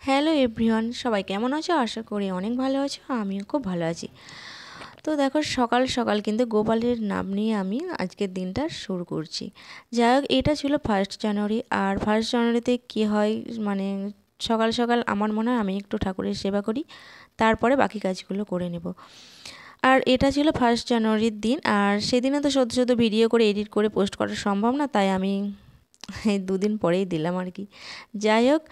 Hello everyone, সবাই কেমন আছো? আশা করি অনেক ভালো আছো। আমিও খুব ভালো আছি। তো দেখো, সকাল সকাল কিন্তু গোপালের নাম নিয়ে আমি আজকের দিনটা শুরু করছি। যাই হোক, এটা ছিল 1 জানুয়ারি। আর 1 জানুয়ারিতে কী হয়, মানে সকাল সকাল আমার মনে হয় আমি একটু ঠাকুরের সেবা করি, তারপরে বাকি কাজগুলো করে নেব। আর এটা ছিল 1 জানুয়ারির দিন। আর সেদিনে তো সদ্য সদ্য ভিডিও করে এডিট করে পোস্ট করা সম্ভব না, তাই আমি এই 2 দিন পরেই দিলাম আর কি। যাই হোক,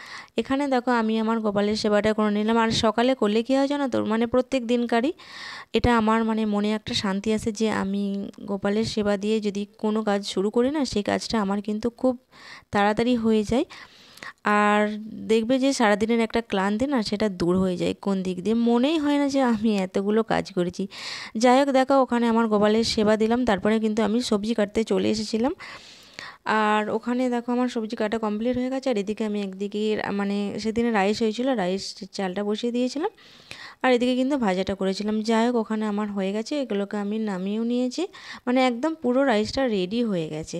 এখানে দেখো আমি আমার গোপালের সেবাটা করে নিলাম। আর সকালে করলে কী হয় জানো তো, মানে প্রত্যেক দিনকারই এটা আমার মনে একটা শান্তি আছে যে আমি গোপালের সেবা দিয়ে যদি কোনো কাজ শুরু করি না, সেই কাজটা আমার কিন্তু খুব তাড়াতাড়ি হয়ে যায়। আর দেখবে যে সারাদিনের একটা ক্লান্তি না, সেটা দূর হয়ে যায়। কোন দিক দিয়ে মনেই হয় না যে আমি এতগুলো কাজ করেছি। যাই হোক, দেখো ওখানে আমার গোপালের সেবা দিলাম, তারপরে কিন্তু আমি সবজি কাটতে চলে এসেছিলাম। আর ওখানে দেখো আমার সবজি কাটা কমপ্লিট হয়ে গেছে। আর এদিকে আমি একদিকে সেদিনে রাইস হয়েছিল, রাইস চালটা বসিয়ে দিয়েছিলাম। আর এদিকে কিন্তু ভাজাটা করেছিলাম। যাই হোক, ওখানে আমার হয়ে গেছে, এগুলোকে আমি নামিয়েও নিয়েছি। একদম পুরো রাইসটা রেডি হয়ে গেছে।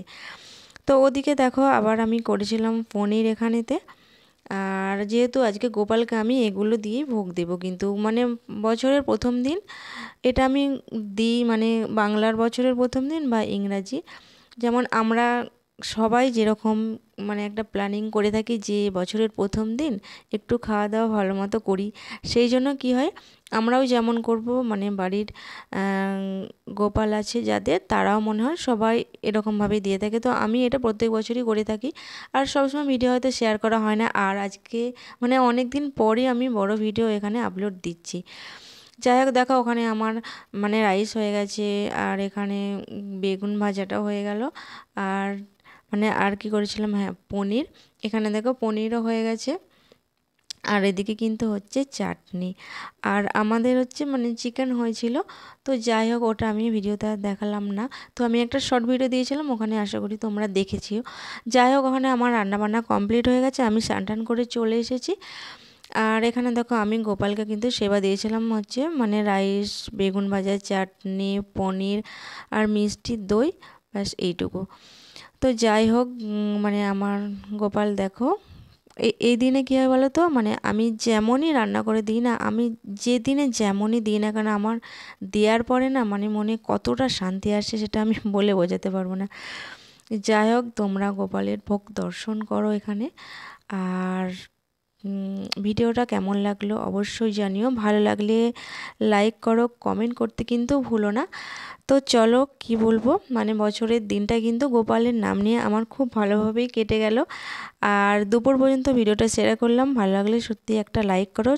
তো ওদিকে দেখো আবার আমি করেছিলাম পনির এখানেতে। আর যেহেতু আজকে গোপালকে আমি এগুলো দিয়েই ভোগ দেবো, কিন্তু বছরের প্রথম দিন এটা আমি দিই, বাংলার বছরের প্রথম দিন বা ইংরাজি, যেমন আমরা সবাই যেরকম একটা প্ল্যানিং করে থাকি যে বছরের প্রথম দিন একটু খাওয়া দাওয়া ভালো মতো করি। সেই জন্য কি হয়, আমরাও যেমন করব, বাড়ির গোপাল আছে যাদের, তারাও মনে হয় সবাই এরকমভাবেই দিয়ে থাকে। তো আমি এটা প্রত্যেক বছরই করে থাকি। আর সবসময় ভিডিও হয়তো শেয়ার করা হয় না। আর আজকে অনেক দিন পরে আমি বড় ভিডিও এখানে আপলোড দিচ্ছি। যাই হোক, দেখো ওখানে আমার রাইস হয়ে গেছে। আর এখানে বেগুন ভাজাটাও হয়ে গেল। আর আর কি করেছিলাম, হ্যাঁ, পনির। এখানে দেখো পনিরও হয়ে গেছে। আর এদিকে কিন্তু হচ্ছে চাটনি। আর আমাদের হচ্ছে চিকেন হয়েছিল। তো যাই হোক, ওটা আমি ভিডিওতে আর দেখালাম না। তো আমি একটা শর্ট ভিডিও দিয়েছিলাম, ওখানে আশা করি তোমরা দেখেছিও। যাই হোক, ওখানে আমার রান্নাবান্না কমপ্লিট হয়ে গেছে, আমি স্নান টান করে চলে এসেছি। আর এখানে দেখো আমি গোপালকে কিন্তু সেবা দিয়েছিলাম হচ্ছে রাইস, বেগুন ভাজা, চাটনি, পনির আর মিষ্টি দই, ব্যাস এইটুকু। তো যাই হোক, আমার গোপাল দেখো এই দিনে কী হয় বলো তো, আমি যেমনই রান্না করে দিই না, আমি যে দিনে যেমনই দিই না কেন, আমার দেওয়ার পরে না মনে কতটা শান্তি আসে, সেটা আমি বলে বোঝাতে পারবো না। যাই হোক, তোমরা গোপালের ভোগ দর্শন করো এখানে। আর ভিডিওটা কেমন লাগলো অবশ্যই জানিও। ভালো লাগলে লাইক করো, কমেন্ট করতে কিন্তু ভুলো না। তো চলো, কি বলবো, বছরের দিনটা কিন্তু গোপালের নাম নিয়ে আমার খুব ভালোভাবেই কেটে গেল। আর দুপুর পর্যন্ত ভিডিওটা শেয়ার করলাম। ভালো লাগলে সত্যি একটা লাইক করো।